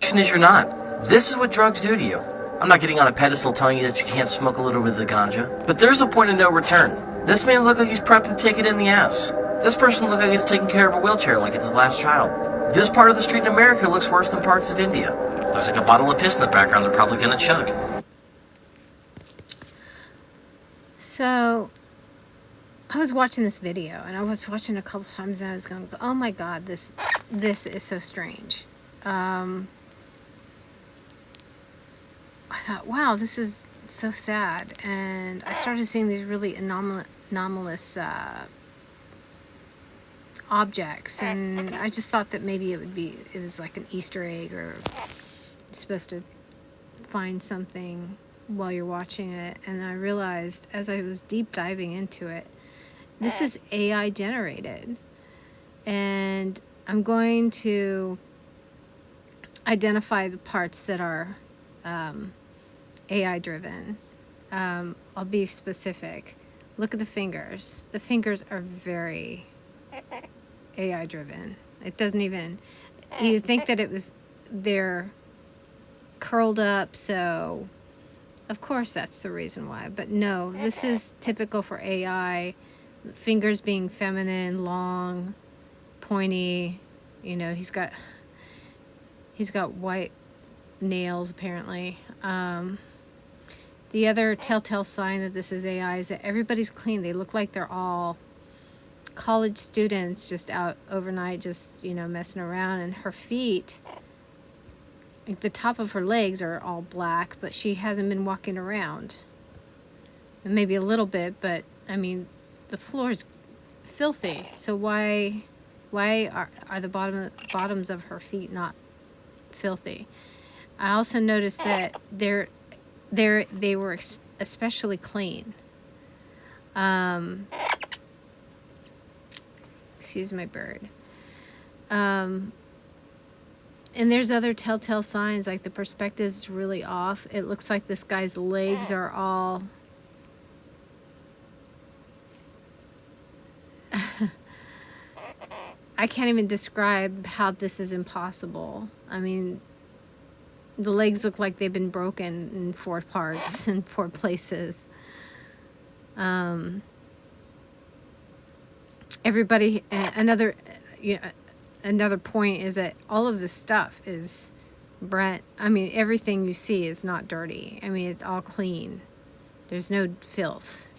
reaction is you're not. This is what drugs do to you. I'm not getting on a pedestal telling you that you can't smoke a little bit of the ganja, but there's a point of no return. This man looks like he's prepped to take it in the ass. This person looks like he's taking care of a wheelchair like it's his last child. This part of the street in America looks worse than parts of India. Looks like a bottle of piss in the background they're probably gonna chug. So, I was watching this video, and I was watching it a couple times, and I was going, oh my god, this is so strange. I thought, wow, this is so sad. And I started seeing these really anomalous objects, and I just thought that maybe it was like an Easter egg, or you're supposed to find something while you're watching it. And I realized as I was deep diving into it, this is AI generated, and I'm going to identify the parts that are AI driven. I'll be specific. Look at the fingers. The fingers are very AI driven. It doesn't even, you'd think that they're curled up, so of course that's the reason why. But no, this is typical for AI. Fingers being feminine, long, pointy. You know, he's got white nails apparently. The other telltale sign that this is AI is that everybody's clean. They look like they're all college students just out overnight, just, you know, messing around. And her feet, like the top of her legs are all black, but she hasn't been walking around. And maybe a little bit, but I mean, the floor's filthy. So why are the bottoms of her feet not filthy? I also noticed that they were especially clean. Excuse my bird. And there's other telltale signs, like the perspective's really off. It looks like this guy's legs are all I can't even describe how this is impossible. I mean, the legs look like they've been broken in 4 parts in 4 places. Everybody, another point is that all of this stuff is brand. I mean, everything you see is not dirty. I mean, it's all clean. There's no filth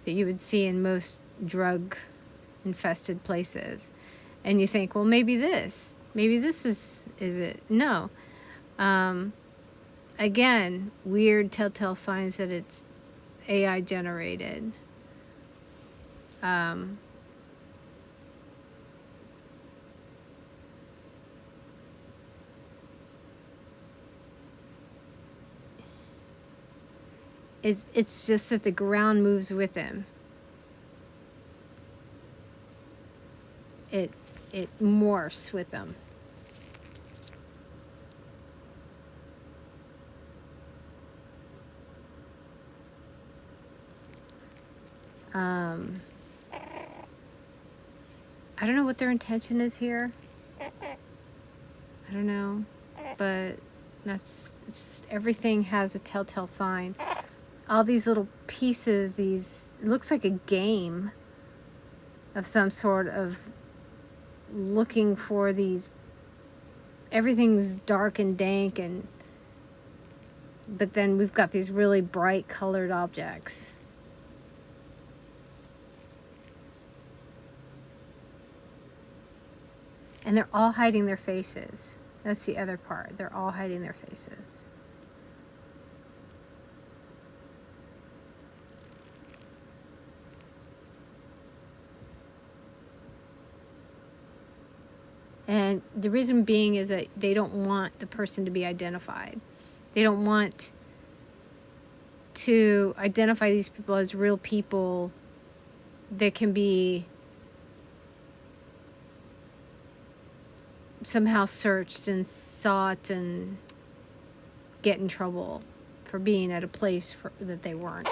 that you would see in most drug-infested places. And you think, well, maybe this is it? No. Again, weird telltale signs that it's AI generated. It's just that the ground moves with him. It morphs with them. I don't know what their intention is here. I don't know, but everything has a telltale sign. All these little pieces, it looks like a game of some sort of looking for these. Everything's dark and dank, but then we've got these really bright colored objects. And they're all hiding their faces. That's the other part. They're all hiding their faces. And the reason being is that they don't want the person to be identified. They don't want to identify these people as real people that can be somehow searched and sought and get in trouble for being at a place that they weren't.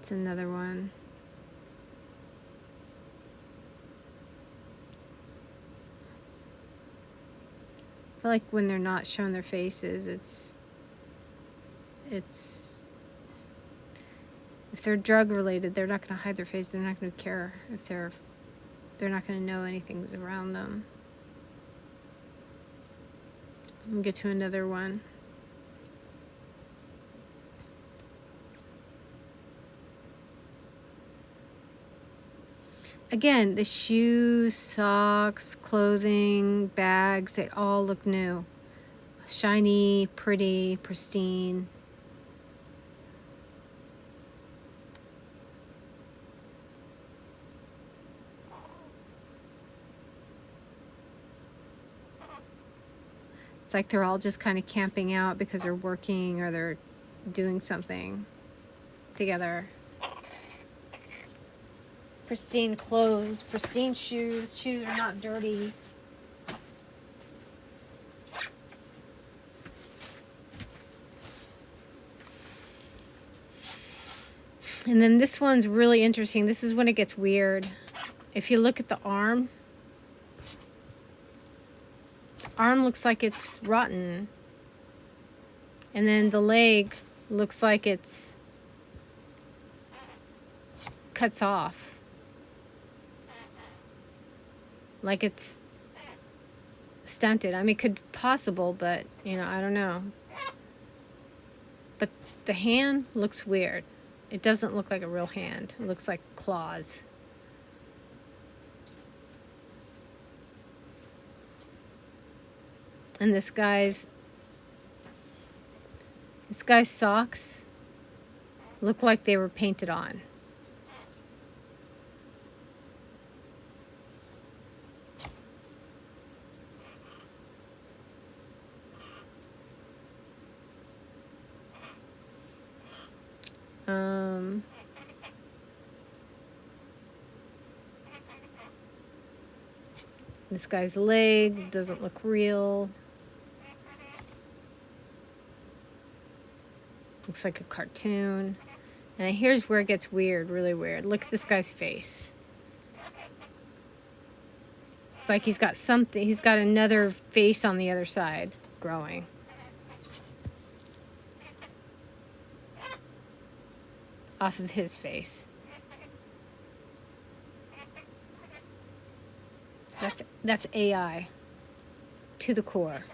It's another one. I feel like when they're not showing their faces, it's if they're drug related, they're not going to hide their face. They're not going to care if they're not going to know anything's around them. We'll get to another one. Again, the shoes, socks, clothing, bags, they all look new. Shiny, pretty, pristine. It's like they're all just kind of camping out because they're working or they're doing something together. Pristine clothes, pristine shoes. Shoes are not dirty. And then this one's really interesting. This is when it gets weird. If you look at the arm looks like it's rotten. And then the leg looks like it's cuts off. Like it's stunted. I mean, it could be possible, but, you know, I don't know. But the hand looks weird. It doesn't look like a real hand. It looks like claws. And this guy's socks look like they were painted on. This guy's leg doesn't look real. Looks like a cartoon. And here's where it gets weird, really weird. Look at this guy's face. It's like he's got something, he's got another face on the other side growing. Off of his face. That's AI to the core.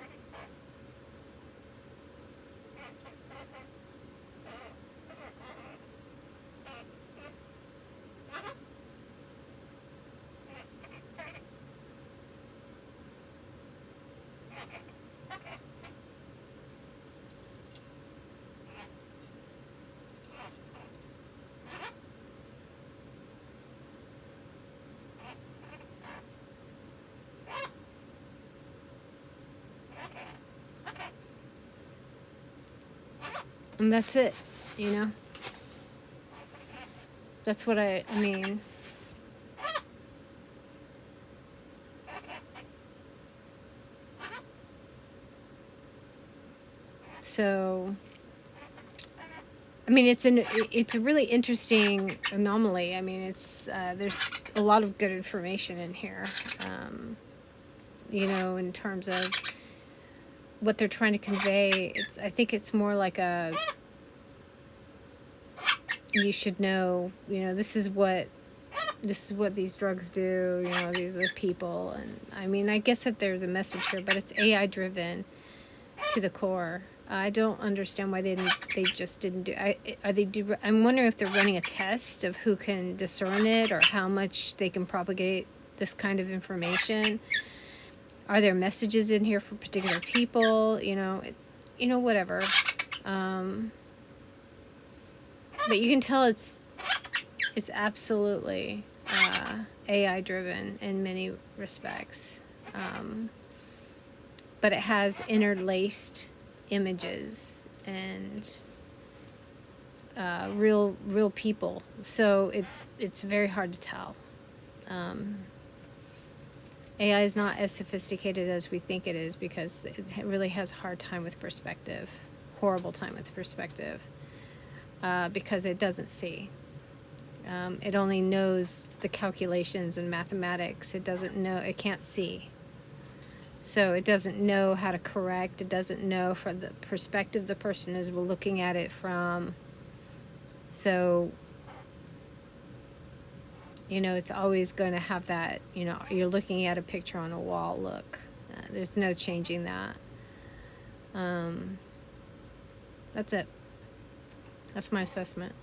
And that's it, you know? That's what I mean. So, I mean, it's a really interesting anomaly. I mean, it's there's a lot of good information in here, you know, in terms of what they're trying to convey. I think it's more like a, you should know, you know, this is what these drugs do, you know, these are the people. And I mean, I guess that there's a message here, but it's AI driven to the core. I don't understand why they just didn't do. I'm wondering if they're running a test of who can discern it or how much they can propagate this kind of information. Are there messages in here for particular people? You know, whatever. But you can tell it's absolutely AI driven in many respects. But it has interlaced images and real people. So it's very hard to tell. AI is not as sophisticated as we think it is because it really has a hard time with perspective, horrible time with perspective, because it doesn't see. It only knows the calculations and mathematics. It doesn't know, it can't see. So it doesn't know how to correct. It doesn't know from the perspective the person is looking at it from. So, you know, it's always going to have that, you know, you're looking at a picture on a wall look. There's no changing that. That's it. That's my assessment.